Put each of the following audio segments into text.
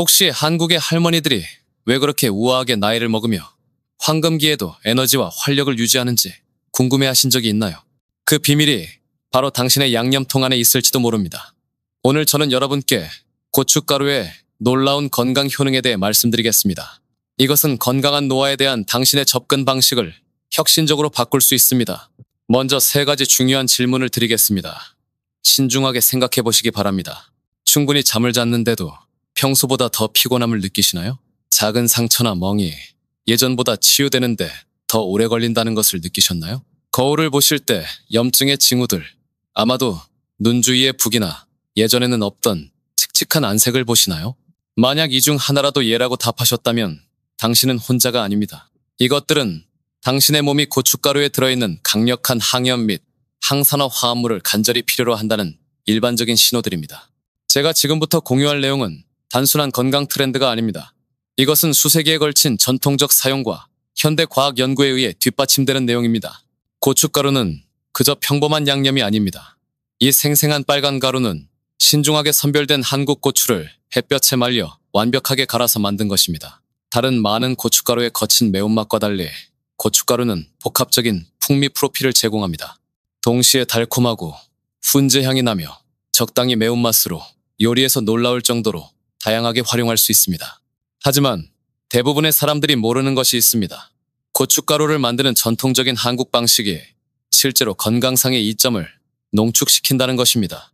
혹시 한국의 할머니들이 왜 그렇게 우아하게 나이를 먹으며 황금기에도 에너지와 활력을 유지하는지 궁금해하신 적이 있나요? 그 비밀이 바로 당신의 양념통 안에 있을지도 모릅니다. 오늘 저는 여러분께 고춧가루의 놀라운 건강 효능에 대해 말씀드리겠습니다. 이것은 건강한 노화에 대한 당신의 접근 방식을 혁신적으로 바꿀 수 있습니다. 먼저 3가지 중요한 질문을 드리겠습니다. 신중하게 생각해 보시기 바랍니다. 충분히 잠을 잤는데도 평소보다 더 피곤함을 느끼시나요? 작은 상처나 멍이 예전보다 치유되는데 더 오래 걸린다는 것을 느끼셨나요? 거울을 보실 때 염증의 징후들, 아마도 눈 주위의 붓기나 예전에는 없던 칙칙한 안색을 보시나요? 만약 이 중 하나라도 예라고 답하셨다면 당신은 혼자가 아닙니다. 이것들은 당신의 몸이 고춧가루에 들어있는 강력한 항염 및 항산화 화합물을 간절히 필요로 한다는 일반적인 신호들입니다. 제가 지금부터 공유할 내용은 단순한 건강 트렌드가 아닙니다. 이것은 수세기에 걸친 전통적 사용과 현대 과학 연구에 의해 뒷받침되는 내용입니다. 고춧가루는 그저 평범한 양념이 아닙니다. 이 생생한 빨간 가루는 신중하게 선별된 한국 고추를 햇볕에 말려 완벽하게 갈아서 만든 것입니다. 다른 많은 고춧가루의 거친 매운맛과 달리 고춧가루는 복합적인 풍미 프로필을 제공합니다. 동시에 달콤하고 훈제 향이 나며 적당히 매운맛으로 요리에서 놀라울 정도로 다양하게 활용할 수 있습니다. 하지만 대부분의 사람들이 모르는 것이 있습니다. 고춧가루를 만드는 전통적인 한국 방식이 실제로 건강상의 이점을 농축시킨다는 것입니다.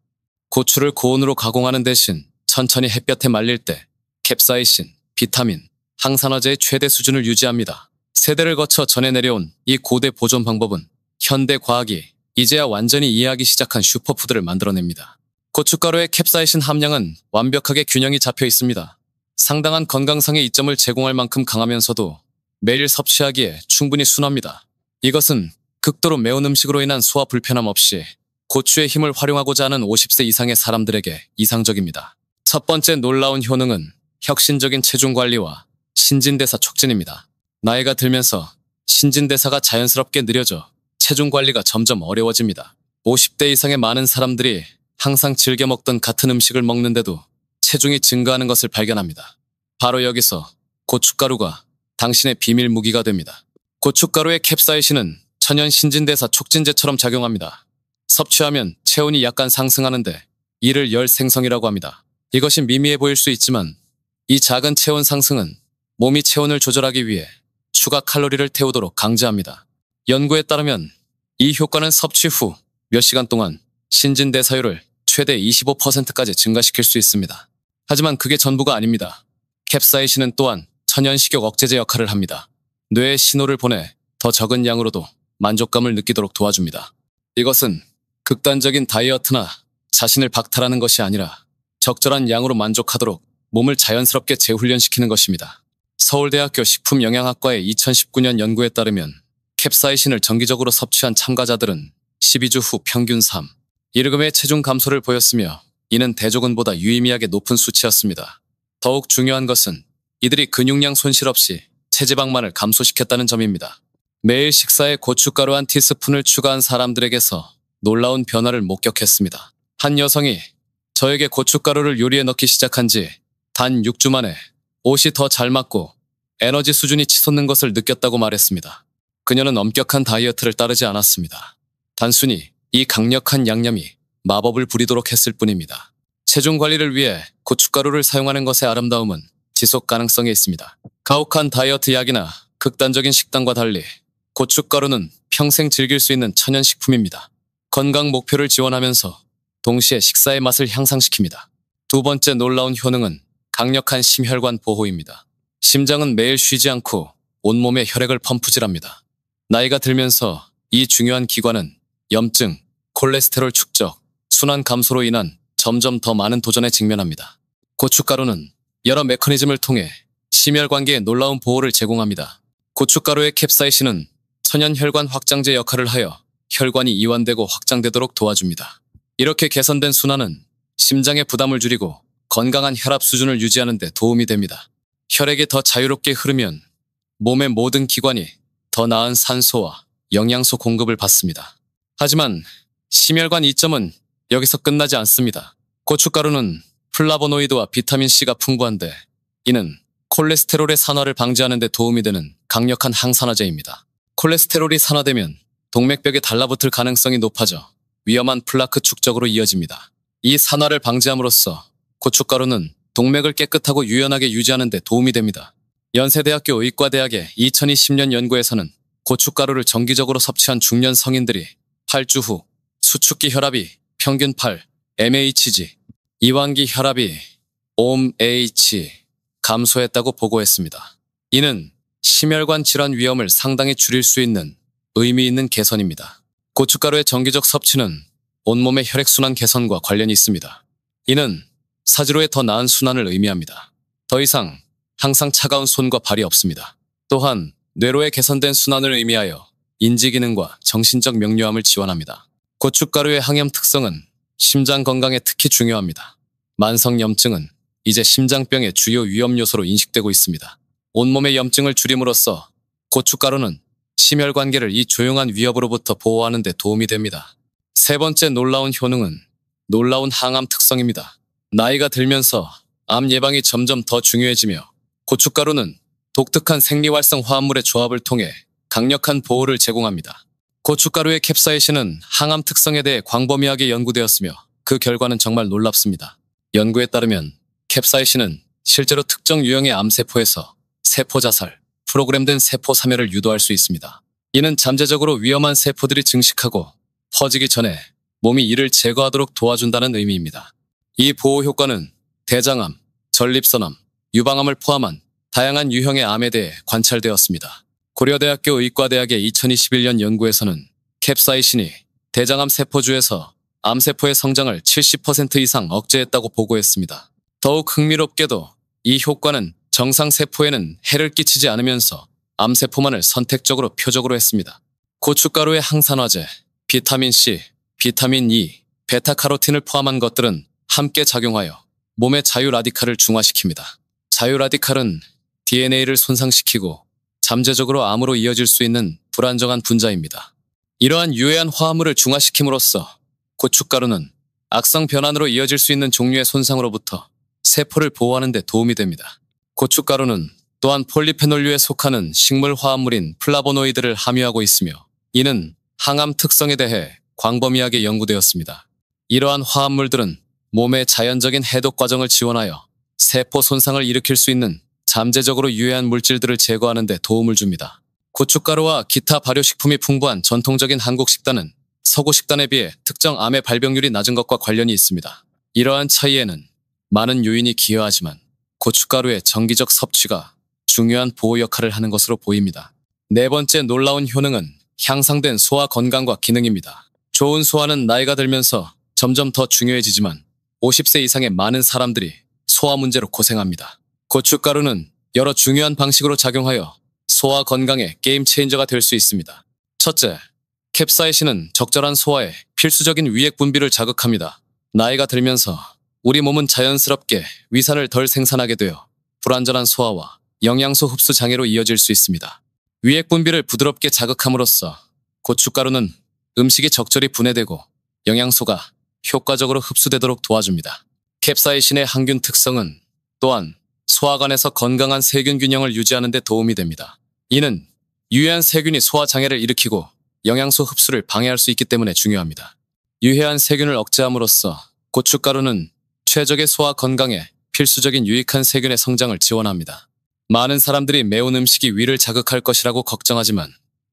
고추를 고온으로 가공하는 대신 천천히 햇볕에 말릴 때 캡사이신, 비타민, 항산화제의 최대 수준을 유지합니다. 세대를 거쳐 전해 내려온 이 고대 보존 방법은 현대 과학이 이제야 완전히 이해하기 시작한 슈퍼푸드를 만들어냅니다. 고춧가루의 캡사이신 함량은 완벽하게 균형이 잡혀 있습니다. 상당한 건강상의 이점을 제공할 만큼 강하면서도 매일 섭취하기에 충분히 순합니다. 이것은 극도로 매운 음식으로 인한 소화 불편함 없이 고추의 힘을 활용하고자 하는 50세 이상의 사람들에게 이상적입니다. 첫 번째 놀라운 효능은 혁신적인 체중 관리와 신진대사 촉진입니다. 나이가 들면서 신진대사가 자연스럽게 느려져 체중 관리가 점점 어려워집니다. 50대 이상의 많은 사람들이 항상 즐겨 먹던 같은 음식을 먹는데도 체중이 증가하는 것을 발견합니다. 바로 여기서 고춧가루가 당신의 비밀 무기가 됩니다. 고춧가루의 캡사이신은 천연 신진대사 촉진제처럼 작용합니다. 섭취하면 체온이 약간 상승하는데 이를 열 생성이라고 합니다. 이것이 미미해 보일 수 있지만 이 작은 체온 상승은 몸이 체온을 조절하기 위해 추가 칼로리를 태우도록 강제합니다. 연구에 따르면 이 효과는 섭취 후 몇 시간 동안 신진대사율을 최대 25%까지 증가시킬 수 있습니다. 하지만 그게 전부가 아닙니다. 캡사이신은 또한 천연 식욕 억제제 역할을 합니다. 뇌에 신호를 보내 더 적은 양으로도 만족감을 느끼도록 도와줍니다. 이것은 극단적인 다이어트나 자신을 박탈하는 것이 아니라 적절한 양으로 만족하도록 몸을 자연스럽게 재훈련시키는 것입니다. 서울대학교 식품영양학과의 2019년 연구에 따르면 캡사이신을 정기적으로 섭취한 참가자들은 12주 후 평균 1g의 체중 감소를 보였으며 이는 대조군보다 유의미하게 높은 수치였습니다. 더욱 중요한 것은 이들이 근육량 손실 없이 체지방만을 감소시켰다는 점입니다. 매일 식사에 고춧가루 한 티스푼을 추가한 사람들에게서 놀라운 변화를 목격했습니다. 한 여성이 저에게 고춧가루를 요리에 넣기 시작한 지 단 6주 만에 옷이 더 잘 맞고 에너지 수준이 치솟는 것을 느꼈다고 말했습니다. 그녀는 엄격한 다이어트를 따르지 않았습니다. 단순히 이 강력한 양념이 마법을 부리도록 했을 뿐입니다. 체중 관리를 위해 고춧가루를 사용하는 것의 아름다움은 지속 가능성에 있습니다. 가혹한 다이어트 약이나 극단적인 식단과 달리 고춧가루는 평생 즐길 수 있는 천연식품입니다. 건강 목표를 지원하면서 동시에 식사의 맛을 향상시킵니다. 두 번째 놀라운 효능은 강력한 심혈관 보호입니다. 심장은 매일 쉬지 않고 온몸에 혈액을 펌프질합니다. 나이가 들면서 이 중요한 기관은 염증, 콜레스테롤 축적, 순환 감소로 인한 점점 더 많은 도전에 직면합니다. 고춧가루는 여러 메커니즘을 통해 심혈관계에 놀라운 보호를 제공합니다. 고춧가루의 캡사이신은 천연 혈관 확장제 역할을 하여 혈관이 이완되고 확장되도록 도와줍니다. 이렇게 개선된 순환은 심장의 부담을 줄이고 건강한 혈압 수준을 유지하는 데 도움이 됩니다. 혈액이 더 자유롭게 흐르면 몸의 모든 기관이 더 나은 산소와 영양소 공급을 받습니다. 하지만 심혈관 이점은 여기서 끝나지 않습니다. 고춧가루는 플라보노이드와 비타민C가 풍부한데 이는 콜레스테롤의 산화를 방지하는 데 도움이 되는 강력한 항산화제입니다. 콜레스테롤이 산화되면 동맥벽에 달라붙을 가능성이 높아져 위험한 플라크 축적으로 이어집니다. 이 산화를 방지함으로써 고춧가루는 동맥을 깨끗하고 유연하게 유지하는 데 도움이 됩니다. 연세대학교 의과대학의 2020년 연구에서는 고춧가루를 정기적으로 섭취한 중년 성인들이 8주 후 수축기 혈압이 평균 8, mHg, 이완기 혈압이 5mH 감소했다고 보고했습니다. 이는 심혈관 질환 위험을 상당히 줄일 수 있는 의미 있는 개선입니다. 고춧가루의 정기적 섭취는 온몸의 혈액순환 개선과 관련이 있습니다. 이는 사지로의 더 나은 순환을 의미합니다. 더 이상 항상 차가운 손과 발이 없습니다. 또한 뇌로의 개선된 순환을 의미하여 인지기능과 정신적 명료함을 지원합니다. 고춧가루의 항염 특성은 심장 건강에 특히 중요합니다. 만성염증은 이제 심장병의 주요 위험 요소로 인식되고 있습니다. 온몸의 염증을 줄임으로써 고춧가루는 심혈관계를 이 조용한 위협으로부터 보호하는 데 도움이 됩니다. 세 번째 놀라운 효능은 놀라운 항암 특성입니다. 나이가 들면서 암 예방이 점점 더 중요해지며 고춧가루는 독특한 생리활성 화합물의 조합을 통해 강력한 보호를 제공합니다. 고춧가루의 캡사이신은 항암 특성에 대해 광범위하게 연구되었으며 그 결과는 정말 놀랍습니다. 연구에 따르면 캡사이신은 실제로 특정 유형의 암세포에서 세포 자살, 프로그램된 세포 사멸을 유도할 수 있습니다. 이는 잠재적으로 위험한 세포들이 증식하고 퍼지기 전에 몸이 이를 제거하도록 도와준다는 의미입니다. 이 보호 효과는 대장암, 전립선암, 유방암을 포함한 다양한 유형의 암에 대해 관찰되었습니다. 고려대학교 의과대학의 2021년 연구에서는 캡사이신이 대장암 세포주에서 암세포의 성장을 70% 이상 억제했다고 보고했습니다. 더욱 흥미롭게도 이 효과는 정상 세포에는 해를 끼치지 않으면서 암세포만을 선택적으로 표적으로 했습니다. 고춧가루의 항산화제, 비타민C, 비타민 E, 베타카로틴을 포함한 것들은 함께 작용하여 몸의 자유라디칼을 중화시킵니다. 자유라디칼은 DNA를 손상시키고 잠재적으로 암으로 이어질 수 있는 불안정한 분자입니다. 이러한 유해한 화합물을 중화시킴으로써 고춧가루는 악성 변환으로 이어질 수 있는 종류의 손상으로부터 세포를 보호하는 데 도움이 됩니다. 고춧가루는 또한 폴리페놀류에 속하는 식물 화합물인 플라보노이드를 함유하고 있으며 이는 항암 특성에 대해 광범위하게 연구되었습니다. 이러한 화합물들은 몸의 자연적인 해독 과정을 지원하여 세포 손상을 일으킬 수 있는 잠재적으로 유해한 물질들을 제거하는 데 도움을 줍니다. 고춧가루와 기타 발효식품이 풍부한 전통적인 한국 식단은 서구 식단에 비해 특정 암의 발병률이 낮은 것과 관련이 있습니다. 이러한 차이에는 많은 요인이 기여하지만 고춧가루의 정기적 섭취가 중요한 보호 역할을 하는 것으로 보입니다. 네 번째 놀라운 효능은 향상된 소화 건강과 기능입니다. 좋은 소화는 나이가 들면서 점점 더 중요해지지만 50세 이상의 많은 사람들이 소화 문제로 고생합니다. 고춧가루는 여러 중요한 방식으로 작용하여 소화 건강의 게임 체인저가 될 수 있습니다. 첫째, 캡사이신은 적절한 소화에 필수적인 위액 분비를 자극합니다. 나이가 들면서 우리 몸은 자연스럽게 위산을 덜 생산하게 되어 불완전한 소화와 영양소 흡수 장애로 이어질 수 있습니다. 위액 분비를 부드럽게 자극함으로써 고춧가루는 음식이 적절히 분해되고 영양소가 효과적으로 흡수되도록 도와줍니다. 캡사이신의 항균 특성은 또한 소화관에서 건강한 세균 균형을 유지하는 데 도움이 됩니다. 이는 유해한 세균이 소화 장애를 일으키고 영양소 흡수를 방해할 수 있기 때문에 중요합니다. 유해한 세균을 억제함으로써 고춧가루는 최적의 소화 건강에 필수적인 유익한 세균의 성장을 지원합니다. 많은 사람들이 매운 음식이 위를 자극할 것이라고 걱정하지만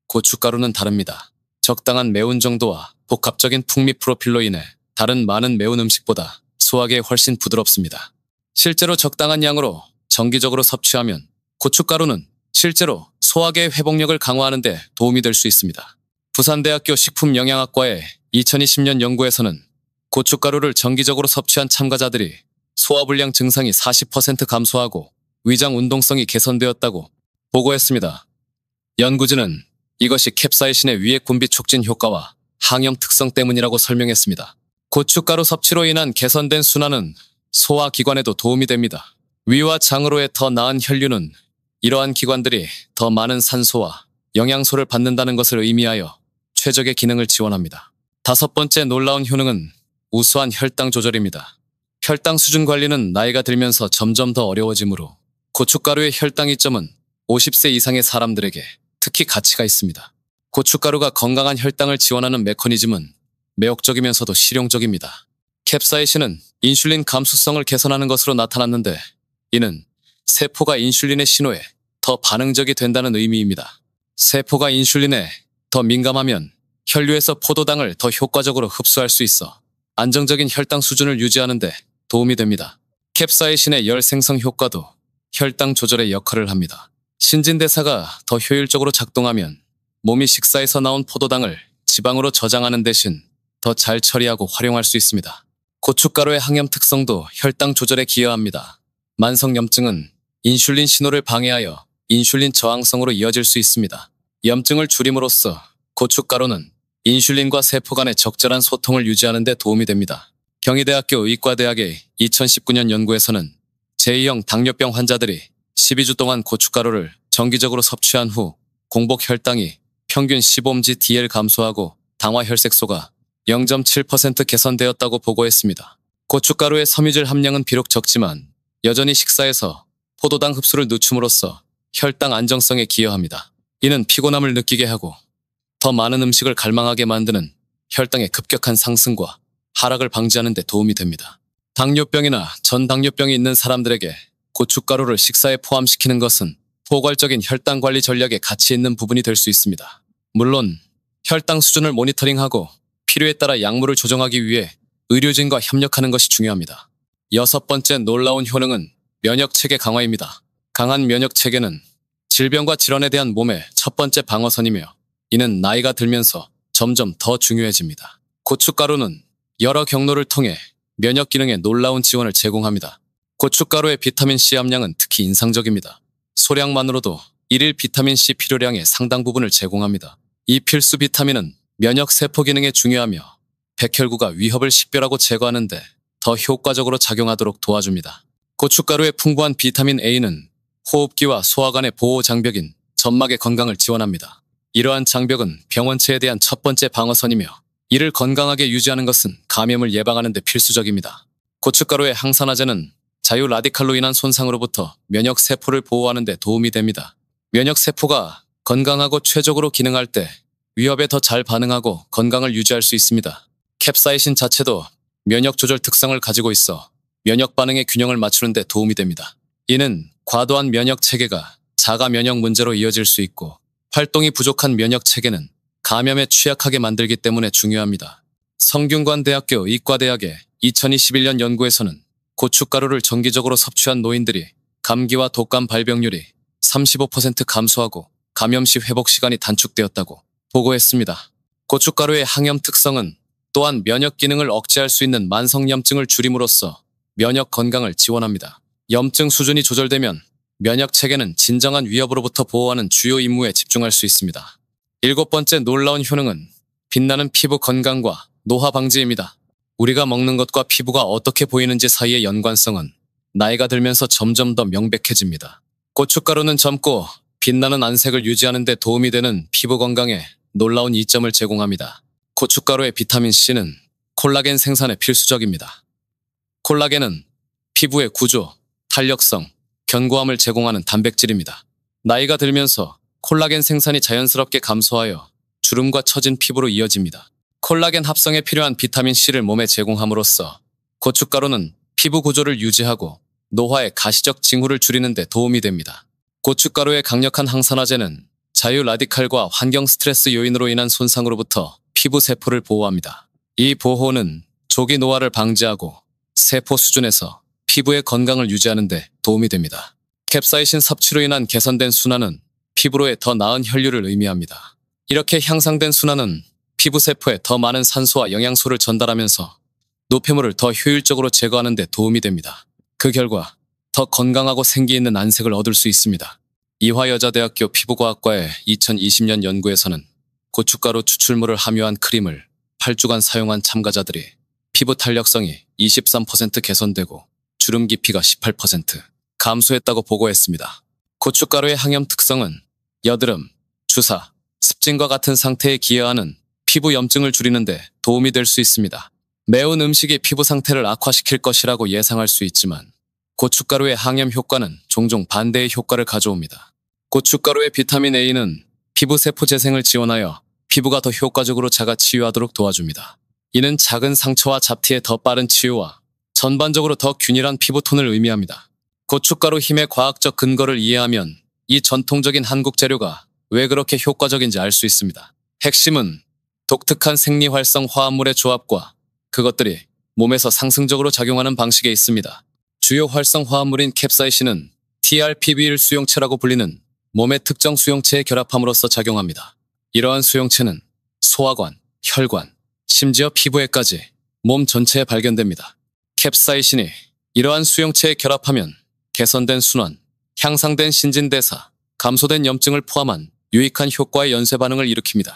고춧가루는 다릅니다. 적당한 매운 정도와 복합적인 풍미 프로필로 인해 다른 많은 매운 음식보다 소화기에 훨씬 부드럽습니다. 실제로 적당한 양으로 정기적으로 섭취하면 고춧가루는 실제로 소화기의 회복력을 강화하는 데 도움이 될 수 있습니다. 부산대학교 식품영양학과의 2020년 연구에서는 고춧가루를 정기적으로 섭취한 참가자들이 소화불량 증상이 40% 감소하고 위장 운동성이 개선되었다고 보고했습니다. 연구진은 이것이 캡사이신의 위액 분비 촉진 효과와 항염 특성 때문이라고 설명했습니다. 고춧가루 섭취로 인한 개선된 순환은 소화기관에도 도움이 됩니다. 위와 장으로의 더 나은 혈류는 이러한 기관들이 더 많은 산소와 영양소를 받는다는 것을 의미하여 최적의 기능을 지원합니다. 다섯 번째 놀라운 효능은 우수한 혈당 조절입니다. 혈당 수준 관리는 나이가 들면서 점점 더 어려워지므로 고춧가루의 혈당 이점은 50세 이상의 사람들에게 특히 가치가 있습니다. 고춧가루가 건강한 혈당을 지원하는 메커니즘은 매혹적이면서도 실용적입니다. 캡사이신은 인슐린 감수성을 개선하는 것으로 나타났는데 이는 세포가 인슐린의 신호에 더 반응적이 된다는 의미입니다. 세포가 인슐린에 더 민감하면 혈류에서 포도당을 더 효과적으로 흡수할 수 있어 안정적인 혈당 수준을 유지하는 데 도움이 됩니다. 캡사이신의 열 생성 효과도 혈당 조절의 역할을 합니다. 신진대사가 더 효율적으로 작동하면 몸이 식사에서 나온 포도당을 지방으로 저장하는 대신 더 잘 처리하고 활용할 수 있습니다. 고춧가루의 항염 특성도 혈당 조절에 기여합니다. 만성염증은 인슐린 신호를 방해하여 인슐린 저항성으로 이어질 수 있습니다. 염증을 줄임으로써 고춧가루는 인슐린과 세포 간의 적절한 소통을 유지하는 데 도움이 됩니다. 경희대학교 의과대학의 2019년 연구에서는 제2형 당뇨병 환자들이 12주 동안 고춧가루를 정기적으로 섭취한 후 공복 혈당이 평균 15mg/dl 감소하고 당화 혈색소가 0.7% 개선되었다고 보고했습니다. 고춧가루의 섬유질 함량은 비록 적지만 여전히 식사에서 포도당 흡수를 늦춤으로써 혈당 안정성에 기여합니다. 이는 피곤함을 느끼게 하고 더 많은 음식을 갈망하게 만드는 혈당의 급격한 상승과 하락을 방지하는 데 도움이 됩니다. 당뇨병이나 전당뇨병이 있는 사람들에게 고춧가루를 식사에 포함시키는 것은 포괄적인 혈당 관리 전략에 가치 있는 부분이 될 수 있습니다. 물론 혈당 수준을 모니터링하고 필요에 따라 약물을 조정하기 위해 의료진과 협력하는 것이 중요합니다. 여섯 번째 놀라운 효능은 면역체계 강화입니다. 강한 면역체계는 질병과 질환에 대한 몸의 첫 번째 방어선이며 이는 나이가 들면서 점점 더 중요해집니다. 고춧가루는 여러 경로를 통해 면역 기능에 놀라운 지원을 제공합니다. 고춧가루의 비타민C 함량은 특히 인상적입니다. 소량만으로도 일일 비타민C 필요량의 상당 부분을 제공합니다. 이 필수 비타민은 면역 세포 기능에 중요하며 백혈구가 위협을 식별하고 제거하는 데 더 효과적으로 작용하도록 도와줍니다. 고춧가루의 풍부한 비타민 A는 호흡기와 소화관의 보호 장벽인 점막의 건강을 지원합니다. 이러한 장벽은 병원체에 대한 첫 번째 방어선이며 이를 건강하게 유지하는 것은 감염을 예방하는 데 필수적입니다. 고춧가루의 항산화제는 자유 라디칼로 인한 손상으로부터 면역 세포를 보호하는 데 도움이 됩니다. 면역 세포가 건강하고 최적으로 기능할 때 위협에 더 잘 반응하고 건강을 유지할 수 있습니다. 캡사이신 자체도 면역 조절 특성을 가지고 있어 면역 반응의 균형을 맞추는 데 도움이 됩니다. 이는 과도한 면역 체계가 자가 면역 문제로 이어질 수 있고 활동이 부족한 면역 체계는 감염에 취약하게 만들기 때문에 중요합니다. 성균관대학교 의과대학의 2021년 연구에서는 고춧가루를 정기적으로 섭취한 노인들이 감기와 독감 발병률이 35% 감소하고 감염 시 회복 시간이 단축되었다고 보고했습니다. 고춧가루의 항염 특성은 또한 면역 기능을 억제할 수 있는 만성염증을 줄임으로써 면역 건강을 지원합니다. 염증 수준이 조절되면 면역 체계는 진정한 위협으로부터 보호하는 주요 임무에 집중할 수 있습니다. 일곱 번째 놀라운 효능은 빛나는 피부 건강과 노화 방지입니다. 우리가 먹는 것과 피부가 어떻게 보이는지 사이의 연관성은 나이가 들면서 점점 더 명백해집니다. 고춧가루는 젊고 빛나는 안색을 유지하는 데 도움이 되는 피부 건강에 놀라운 이점을 제공합니다. 고춧가루의 비타민C는 콜라겐 생산에 필수적입니다. 콜라겐은 피부의 구조, 탄력성, 견고함을 제공하는 단백질입니다. 나이가 들면서 콜라겐 생산이 자연스럽게 감소하여 주름과 처진 피부로 이어집니다. 콜라겐 합성에 필요한 비타민C를 몸에 제공함으로써 고춧가루는 피부 구조를 유지하고 노화의 가시적 징후를 줄이는 데 도움이 됩니다. 고춧가루의 강력한 항산화제는 자유 라디칼과 환경 스트레스 요인으로 인한 손상으로부터 피부 세포를 보호합니다. 이 보호는 조기 노화를 방지하고 세포 수준에서 피부의 건강을 유지하는 데 도움이 됩니다. 캡사이신 섭취로 인한 개선된 순환은 피부로의 더 나은 혈류를 의미합니다. 이렇게 향상된 순환은 피부 세포에 더 많은 산소와 영양소를 전달하면서 노폐물을 더 효율적으로 제거하는 데 도움이 됩니다. 그 결과 더 건강하고 생기 있는 안색을 얻을 수 있습니다. 이화여자대학교 피부과학과의 2020년 연구에서는 고춧가루 추출물을 함유한 크림을 8주간 사용한 참가자들이 피부 탄력성이 23% 개선되고 주름 깊이가 18% 감소했다고 보고했습니다. 고춧가루의 항염 특성은 여드름, 주사, 습진과 같은 상태에 기여하는 피부 염증을 줄이는 데 도움이 될 수 있습니다. 매운 음식이 피부 상태를 악화시킬 것이라고 예상할 수 있지만 고춧가루의 항염 효과는 종종 반대의 효과를 가져옵니다. 고춧가루의 비타민 A는 피부 세포 재생을 지원하여 피부가 더 효과적으로 자가 치유하도록 도와줍니다. 이는 작은 상처와 잡티의 더 빠른 치유와 전반적으로 더 균일한 피부톤을 의미합니다. 고춧가루 힘의 과학적 근거를 이해하면 이 전통적인 한국 재료가 왜 그렇게 효과적인지 알 수 있습니다. 핵심은 독특한 생리활성 화합물의 조합과 그것들이 몸에서 상승적으로 작용하는 방식에 있습니다. 주요 활성 화합물인 캡사이신은 TRPV1 수용체라고 불리는 몸의 특정 수용체의 결합함으로써 작용합니다. 이러한 수용체는 소화관, 혈관, 심지어 피부에까지 몸 전체에 발견됩니다. 캡사이신이 이러한 수용체에 결합하면 개선된 순환, 향상된 신진대사, 감소된 염증을 포함한 유익한 효과의 연쇄 반응을 일으킵니다.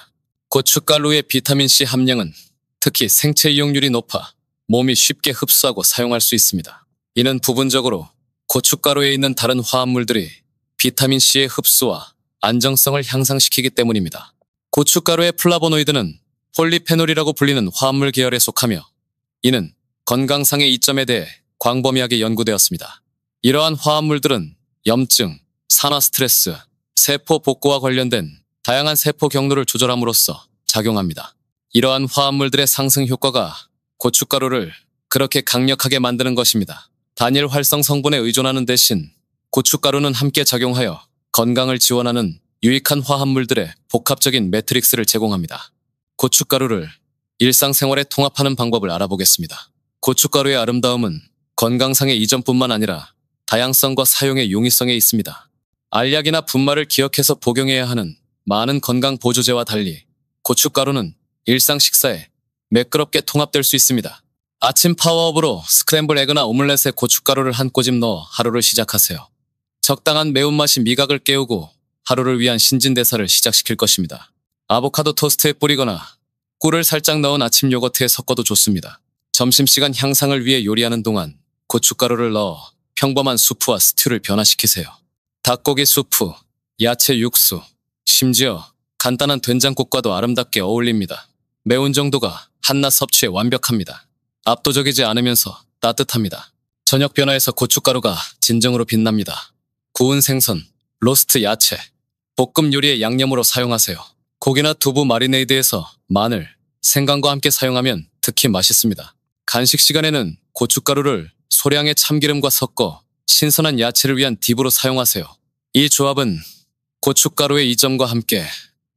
고춧가루의 비타민C 함량은 특히 생체 이용률이 높아 몸이 쉽게 흡수하고 사용할 수 있습니다. 이는 부분적으로 고춧가루에 있는 다른 화합물들이 비타민C의 흡수와 안정성을 향상시키기 때문입니다. 고춧가루의 플라보노이드는 폴리페놀이라고 불리는 화합물 계열에 속하며 이는 건강상의 이점에 대해 광범위하게 연구되었습니다. 이러한 화합물들은 염증, 산화 스트레스, 세포 복구와 관련된 다양한 세포 경로를 조절함으로써 작용합니다. 이러한 화합물들의 상승 효과가 고춧가루를 그렇게 강력하게 만드는 것입니다. 단일 활성 성분에 의존하는 대신 고춧가루는 함께 작용하여 건강을 지원하는 유익한 화합물들의 복합적인 매트릭스를 제공합니다. 고춧가루를 일상생활에 통합하는 방법을 알아보겠습니다. 고춧가루의 아름다움은 건강상의 이점뿐만 아니라 다양성과 사용의 용이성에 있습니다. 알약이나 분말을 기억해서 복용해야 하는 많은 건강 보조제와 달리 고춧가루는 일상 식사에 매끄럽게 통합될 수 있습니다. 아침 파워업으로 스크램블 에그나 오믈렛에 고춧가루를 한 꼬집 넣어 하루를 시작하세요. 적당한 매운맛이 미각을 깨우고 하루를 위한 신진대사를 시작시킬 것입니다. 아보카도 토스트에 뿌리거나 꿀을 살짝 넣은 아침 요거트에 섞어도 좋습니다. 점심시간 향상을 위해 요리하는 동안 고춧가루를 넣어 평범한 수프와 스튜를 변화시키세요. 닭고기 수프, 야채 육수, 심지어 간단한 된장국과도 아름답게 어울립니다. 매운 정도가 한낮 섭취에 완벽합니다. 압도적이지 않으면서 따뜻합니다. 저녁 변화에서 고춧가루가 진정으로 빛납니다. 구운 생선, 로스트 야채, 볶음 요리의 양념으로 사용하세요. 고기나 두부 마리네이드에서 마늘, 생강과 함께 사용하면 특히 맛있습니다. 간식 시간에는 고춧가루를 소량의 참기름과 섞어 신선한 야채를 위한 딥으로 사용하세요. 이 조합은 고춧가루의 이점과 함께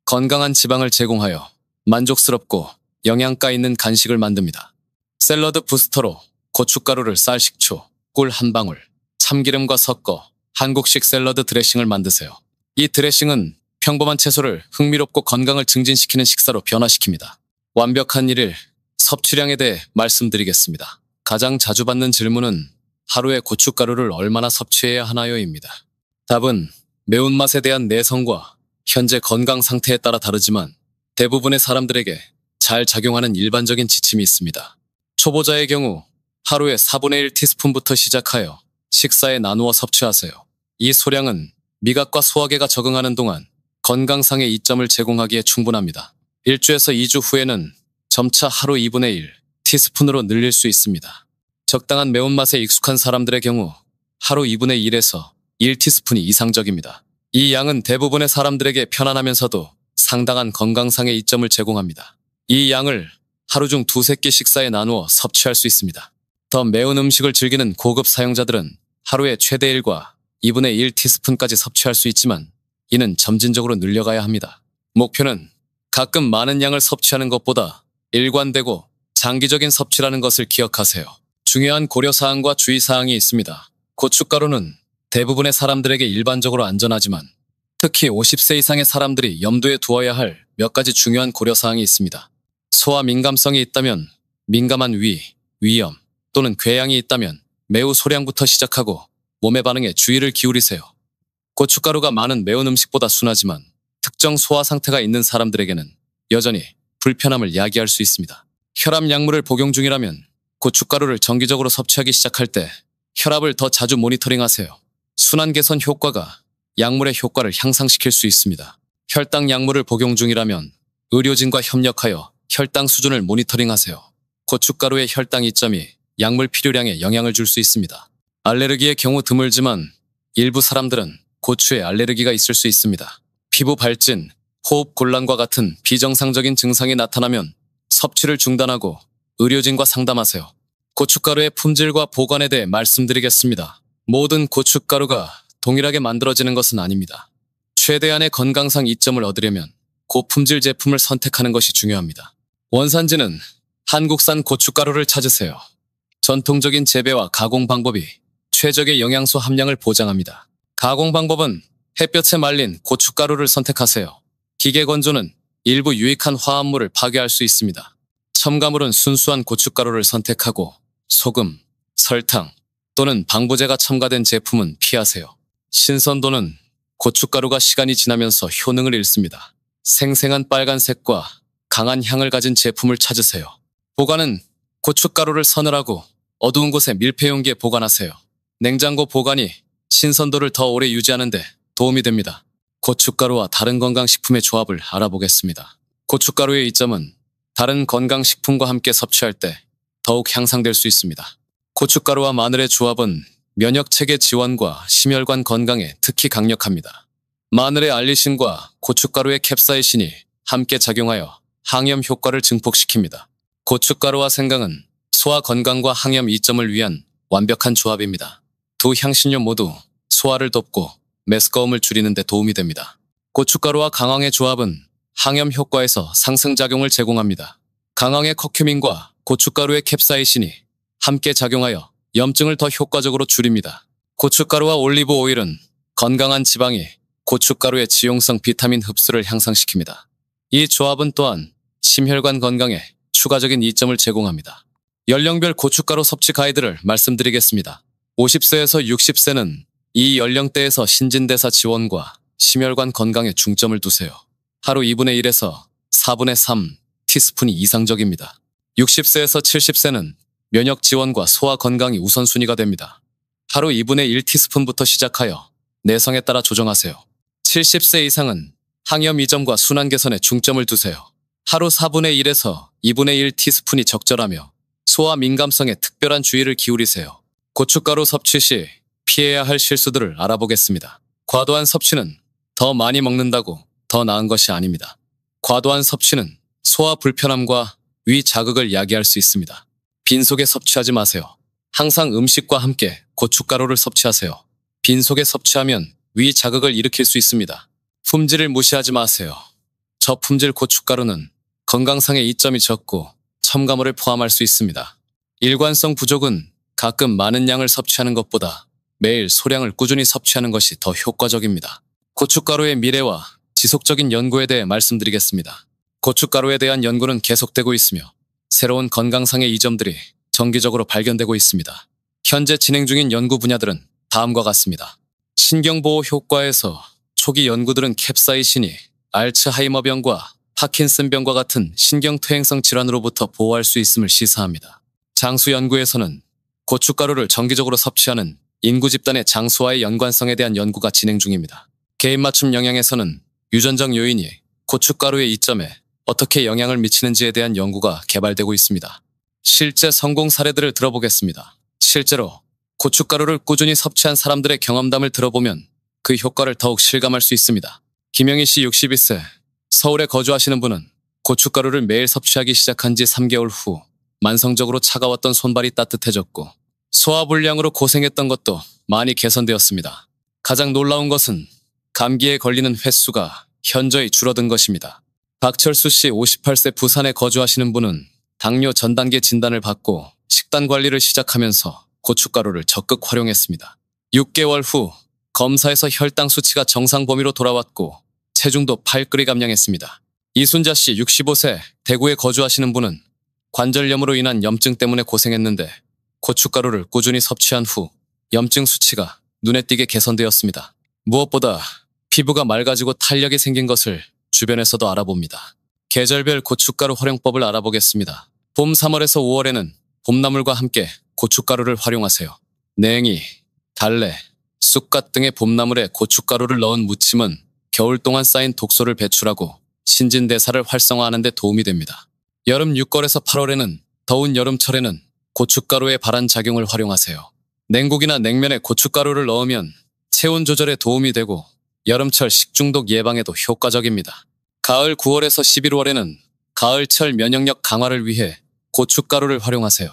건강한 지방을 제공하여 만족스럽고 영양가 있는 간식을 만듭니다. 샐러드 부스터로 고춧가루를 쌀 식초, 꿀 한 방울, 참기름과 섞어 한국식 샐러드 드레싱을 만드세요. 이 드레싱은 평범한 채소를 흥미롭고 건강을 증진시키는 식사로 변화시킵니다. 완벽한 1일 섭취량에 대해 말씀드리겠습니다. 가장 자주 받는 질문은 하루에 고춧가루를 얼마나 섭취해야 하나요입니다. 답은 매운맛에 대한 내성과 현재 건강 상태에 따라 다르지만 대부분의 사람들에게 잘 작용하는 일반적인 지침이 있습니다. 초보자의 경우 하루에 4분의 1 티스푼부터 시작하여 식사에 나누어 섭취하세요. 이 소량은 미각과 소화계가 적응하는 동안 건강상의 이점을 제공하기에 충분합니다. 1주에서 2주 후에는 점차 하루 2분의 1 티스푼으로 늘릴 수 있습니다. 적당한 매운맛에 익숙한 사람들의 경우 하루 2분의 1에서 1티스푼이 이상적입니다. 이 양은 대부분의 사람들에게 편안하면서도 상당한 건강상의 이점을 제공합니다. 이 양을 하루 중 두세 끼 식사에 나누어 섭취할 수 있습니다. 더 매운 음식을 즐기는 고급 사용자들은 하루에 최대 1과 2분의 1 티스푼까지 섭취할 수 있지만 이는 점진적으로 늘려가야 합니다. 목표는 가끔 많은 양을 섭취하는 것보다 일관되고 장기적인 섭취라는 것을 기억하세요. 중요한 고려사항과 주의사항이 있습니다. 고춧가루는 대부분의 사람들에게 일반적으로 안전하지만 특히 50세 이상의 사람들이 염두에 두어야 할 몇 가지 중요한 고려사항이 있습니다. 소화 민감성이 있다면 민감한 위, 위염 또는 궤양이 있다면 매우 소량부터 시작하고 몸의 반응에 주의를 기울이세요. 고춧가루가 많은 매운 음식보다 순하지만 특정 소화 상태가 있는 사람들에게는 여전히 불편함을 야기할 수 있습니다. 혈압 약물을 복용 중이라면 고춧가루를 정기적으로 섭취하기 시작할 때 혈압을 더 자주 모니터링하세요. 순환 개선 효과가 약물의 효과를 향상시킬 수 있습니다. 혈당 약물을 복용 중이라면 의료진과 협력하여 혈당 수준을 모니터링하세요. 고춧가루의 혈당 이점이 약물 필요량에 영향을 줄 수 있습니다. 알레르기의 경우 드물지만 일부 사람들은 고추에 알레르기가 있을 수 있습니다. 피부 발진, 호흡 곤란과 같은 비정상적인 증상이 나타나면 섭취를 중단하고 의료진과 상담하세요. 고춧가루의 품질과 보관에 대해 말씀드리겠습니다. 모든 고춧가루가 동일하게 만들어지는 것은 아닙니다. 최대한의 건강상 이점을 얻으려면 고품질 제품을 선택하는 것이 중요합니다. 원산지는 한국산 고춧가루를 찾으세요. 전통적인 재배와 가공 방법이 최적의 영양소 함량을 보장합니다. 가공 방법은 햇볕에 말린 고춧가루를 선택하세요. 기계 건조는 일부 유익한 화합물을 파괴할 수 있습니다. 첨가물은 순수한 고춧가루를 선택하고 소금, 설탕 또는 방부제가 첨가된 제품은 피하세요. 신선도는 고춧가루가 시간이 지나면서 효능을 잃습니다. 생생한 빨간색과 강한 향을 가진 제품을 찾으세요. 보관은 고춧가루를 서늘하고 어두운 곳에 밀폐용기에 보관하세요. 냉장고 보관이 신선도를 더 오래 유지하는 데 도움이 됩니다. 고춧가루와 다른 건강식품의 조합을 알아보겠습니다. 고춧가루의 이점은 다른 건강식품과 함께 섭취할 때 더욱 향상될 수 있습니다. 고춧가루와 마늘의 조합은 면역체계 지원과 심혈관 건강에 특히 강력합니다. 마늘의 알리신과 고춧가루의 캡사이신이 함께 작용하여 항염 효과를 증폭시킵니다. 고춧가루와 생강은 소화 건강과 항염 이점을 위한 완벽한 조합입니다. 두 향신료 모두 소화를 돕고 메스꺼움을 줄이는 데 도움이 됩니다. 고춧가루와 강황의 조합은 항염 효과에서 상승작용을 제공합니다. 강황의 커큐민과 고춧가루의 캡사이신이 함께 작용하여 염증을 더 효과적으로 줄입니다. 고춧가루와 올리브 오일은 건강한 지방이 고춧가루의 지용성 비타민 흡수를 향상시킵니다. 이 조합은 또한 심혈관 건강에 추가적인 이점을 제공합니다. 연령별 고춧가루 섭취 가이드를 말씀드리겠습니다. 50세에서 60세는 이 연령대에서 신진대사 지원과 심혈관 건강에 중점을 두세요. 하루 2분의 1에서 4분의 3 티스푼이 이상적입니다. 60세에서 70세는 면역 지원과 소화 건강이 우선순위가 됩니다. 하루 2분의 1 티스푼부터 시작하여 내성에 따라 조정하세요. 70세 이상은 항염 이점과 순환 개선에 중점을 두세요. 하루 4분의 1에서 2분의 1 티스푼이 적절하며 소화 민감성에 특별한 주의를 기울이세요. 고춧가루 섭취 시 피해야 할 실수들을 알아보겠습니다. 과도한 섭취는 더 많이 먹는다고 더 나은 것이 아닙니다. 과도한 섭취는 소화 불편함과 위 자극을 야기할 수 있습니다. 빈속에 섭취하지 마세요. 항상 음식과 함께 고춧가루를 섭취하세요. 빈속에 섭취하면 위 자극을 일으킬 수 있습니다. 품질을 무시하지 마세요. 저품질 고춧가루는 건강상의 이점이 적고 첨가물을 포함할 수 있습니다. 일관성 부족은 가끔 많은 양을 섭취하는 것보다 매일 소량을 꾸준히 섭취하는 것이 더 효과적입니다. 고춧가루의 미래와 지속적인 연구에 대해 말씀드리겠습니다. 고춧가루에 대한 연구는 계속되고 있으며 새로운 건강상의 이점들이 정기적으로 발견되고 있습니다. 현재 진행 중인 연구 분야들은 다음과 같습니다. 신경보호 효과에서 초기 연구들은 캡사이신이 알츠하이머병과 파킨슨병과 같은 신경퇴행성 질환으로부터 보호할 수 있음을 시사합니다. 장수 연구에서는 고춧가루를 정기적으로 섭취하는 인구 집단의 장수와의 연관성에 대한 연구가 진행 중입니다. 개인 맞춤 영양에서는 유전적 요인이 고춧가루의 이점에 어떻게 영향을 미치는지에 대한 연구가 개발되고 있습니다. 실제 성공 사례들을 들어보겠습니다. 실제로 고춧가루를 꾸준히 섭취한 사람들의 경험담을 들어보면 그 효과를 더욱 실감할 수 있습니다. 김영희 씨 62세, 서울에 거주하시는 분은 고춧가루를 매일 섭취하기 시작한 지 3개월 후 만성적으로 차가웠던 손발이 따뜻해졌고 소화불량으로 고생했던 것도 많이 개선되었습니다. 가장 놀라운 것은 감기에 걸리는 횟수가 현저히 줄어든 것입니다. 박철수 씨 58세 부산에 거주하시는 분은 당뇨 전 단계 진단을 받고 식단 관리를 시작하면서 고춧가루를 적극 활용했습니다. 6개월 후 검사에서 혈당 수치가 정상 범위로 돌아왔고 체중도 8kg 감량했습니다. 이순자 씨 65세 대구에 거주하시는 분은 관절염으로 인한 염증 때문에 고생했는데 고춧가루를 꾸준히 섭취한 후 염증 수치가 눈에 띄게 개선되었습니다. 무엇보다 피부가 맑아지고 탄력이 생긴 것을 주변에서도 알아봅니다. 계절별 고춧가루 활용법을 알아보겠습니다. 봄 3월에서 5월에는 봄나물과 함께 고춧가루를 활용하세요. 냉이, 달래, 쑥갓 등의 봄나물에 고춧가루를 넣은 무침은 겨울 동안 쌓인 독소를 배출하고 신진대사를 활성화하는 데 도움이 됩니다. 여름 6월에서 8월에는 더운 여름철에는 고춧가루의 발한 작용을 활용하세요. 냉국이나 냉면에 고춧가루를 넣으면 체온 조절에 도움이 되고 여름철 식중독 예방에도 효과적입니다. 가을 9월에서 11월에는 가을철 면역력 강화를 위해 고춧가루를 활용하세요.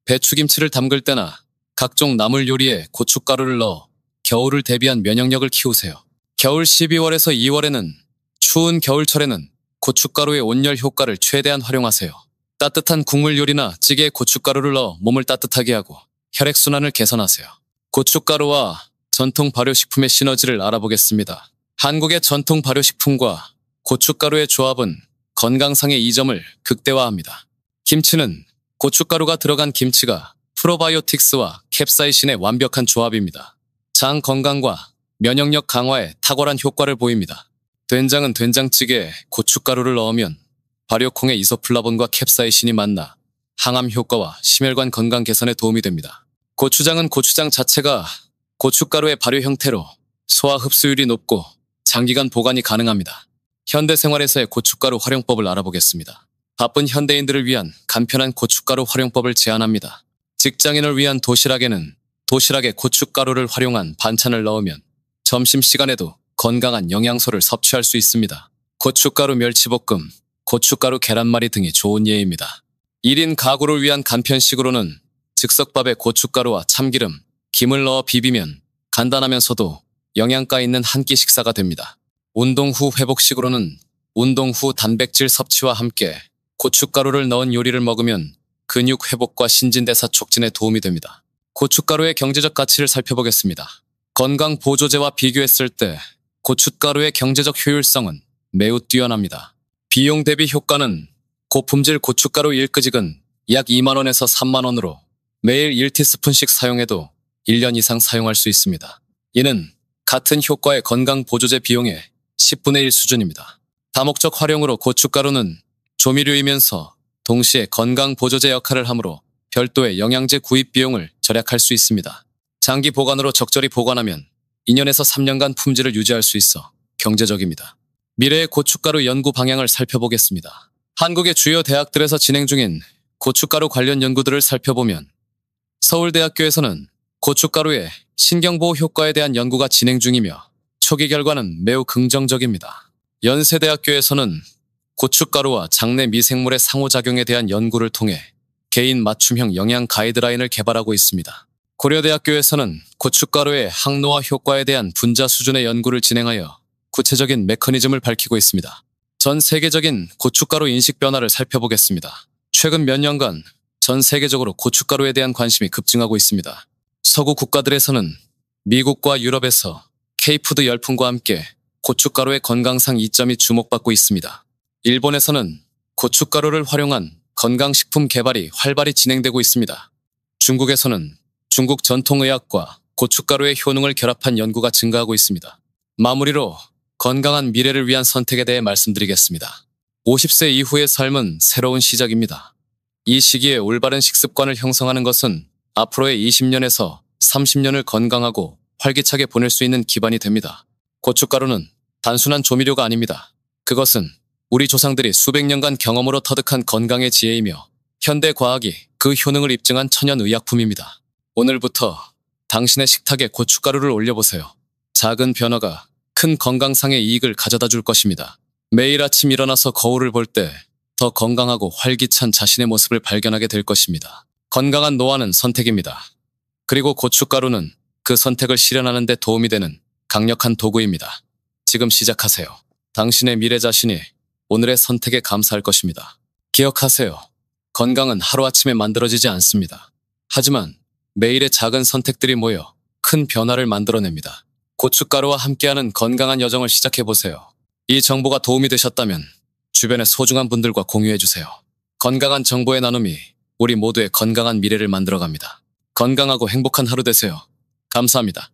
배추김치를 담글 때나 각종 나물 요리에 고춧가루를 넣어 겨울을 대비한 면역력을 키우세요. 겨울 12월에서 2월에는 추운 겨울철에는 고춧가루의 온열 효과를 최대한 활용하세요. 따뜻한 국물 요리나 찌개에 고춧가루를 넣어 몸을 따뜻하게 하고 혈액순환을 개선하세요. 고춧가루와 전통 발효식품의 시너지를 알아보겠습니다. 한국의 전통 발효식품과 고춧가루의 조합은 건강상의 이점을 극대화합니다. 김치는 고춧가루가 들어간 김치가 프로바이오틱스와 캡사이신의 완벽한 조합입니다. 장 건강과 면역력 강화에 탁월한 효과를 보입니다. 된장은 된장찌개에 고춧가루를 넣으면 발효콩의 이소플라본과 캡사이신이 만나 항암 효과와 심혈관 건강 개선에 도움이 됩니다. 고추장은 고추장 자체가 고춧가루의 발효 형태로 소화 흡수율이 높고 장기간 보관이 가능합니다. 현대 생활에서의 고춧가루 활용법을 알아보겠습니다. 바쁜 현대인들을 위한 간편한 고춧가루 활용법을 제안합니다. 직장인을 위한 도시락에는 도시락에 고춧가루를 활용한 반찬을 넣으면 점심시간에도 건강한 영양소를 섭취할 수 있습니다. 고춧가루 멸치볶음, 고춧가루 계란말이 등이 좋은 예입니다. 1인 가구를 위한 간편식으로는 즉석밥에 고춧가루와 참기름, 김을 넣어 비비면 간단하면서도 영양가 있는 한 끼 식사가 됩니다. 운동 후 회복식으로는 운동 후 단백질 섭취와 함께 고춧가루를 넣은 요리를 먹으면 근육 회복과 신진대사 촉진에 도움이 됩니다. 고춧가루의 경제적 가치를 살펴보겠습니다. 건강 보조제와 비교했을 때 고춧가루의 경제적 효율성은 매우 뛰어납니다. 비용 대비 효과는 고품질 고춧가루 1끄직은 약 2만원에서 3만원으로 매일 1티스푼씩 사용해도 1년 이상 사용할 수 있습니다. 이는 같은 효과의 건강 보조제 비용의 10분의 1 수준입니다. 다목적 활용으로 고춧가루는 조미료이면서 동시에 건강 보조제 역할을 하므로 별도의 영양제 구입 비용을 절약할 수 있습니다. 장기 보관으로 적절히 보관하면 2년에서 3년간 품질을 유지할 수 있어 경제적입니다. 미래의 고춧가루 연구 방향을 살펴보겠습니다. 한국의 주요 대학들에서 진행 중인 고춧가루 관련 연구들을 살펴보면 서울대학교에서는 고춧가루의 신경보호 효과에 대한 연구가 진행 중이며 초기 결과는 매우 긍정적입니다. 연세대학교에서는 고춧가루와 장내 미생물의 상호작용에 대한 연구를 통해 개인 맞춤형 영양 가이드라인을 개발하고 있습니다. 고려대학교에서는 고춧가루의 항노화 효과에 대한 분자 수준의 연구를 진행하여 구체적인 메커니즘을 밝히고 있습니다. 전 세계적인 고춧가루 인식 변화를 살펴보겠습니다. 최근 몇 년간 전 세계적으로 고춧가루에 대한 관심이 급증하고 있습니다. 서구 국가들에서는 미국과 유럽에서 K푸드 열풍과 함께 고춧가루의 건강상 이점이 주목받고 있습니다. 일본에서는 고춧가루를 활용한 건강식품 개발이 활발히 진행되고 있습니다. 중국에서는 중국 전통의학과 고춧가루의 효능을 결합한 연구가 증가하고 있습니다. 마무리로 건강한 미래를 위한 선택에 대해 말씀드리겠습니다. 50세 이후의 삶은 새로운 시작입니다. 이 시기에 올바른 식습관을 형성하는 것은 앞으로의 20년에서 30년을 건강하고 활기차게 보낼 수 있는 기반이 됩니다. 고춧가루는 단순한 조미료가 아닙니다. 그것은 우리 조상들이 수백 년간 경험으로 터득한 건강의 지혜이며 현대 과학이 그 효능을 입증한 천연 의약품입니다. 오늘부터 당신의 식탁에 고춧가루를 올려보세요. 작은 변화가 큰 건강상의 이익을 가져다 줄 것입니다. 매일 아침 일어나서 거울을 볼 때 더 건강하고 활기찬 자신의 모습을 발견하게 될 것입니다. 건강한 노화는 선택입니다. 그리고 고춧가루는 그 선택을 실현하는 데 도움이 되는 강력한 도구입니다. 지금 시작하세요. 당신의 미래 자신이 오늘의 선택에 감사할 것입니다. 기억하세요. 건강은 하루아침에 만들어지지 않습니다. 하지만 매일의 작은 선택들이 모여 큰 변화를 만들어냅니다. 고춧가루와 함께하는 건강한 여정을 시작해보세요. 이 정보가 도움이 되셨다면 주변의 소중한 분들과 공유해주세요. 건강한 정보의 나눔이 우리 모두의 건강한 미래를 만들어갑니다. 건강하고 행복한 하루 되세요. 감사합니다.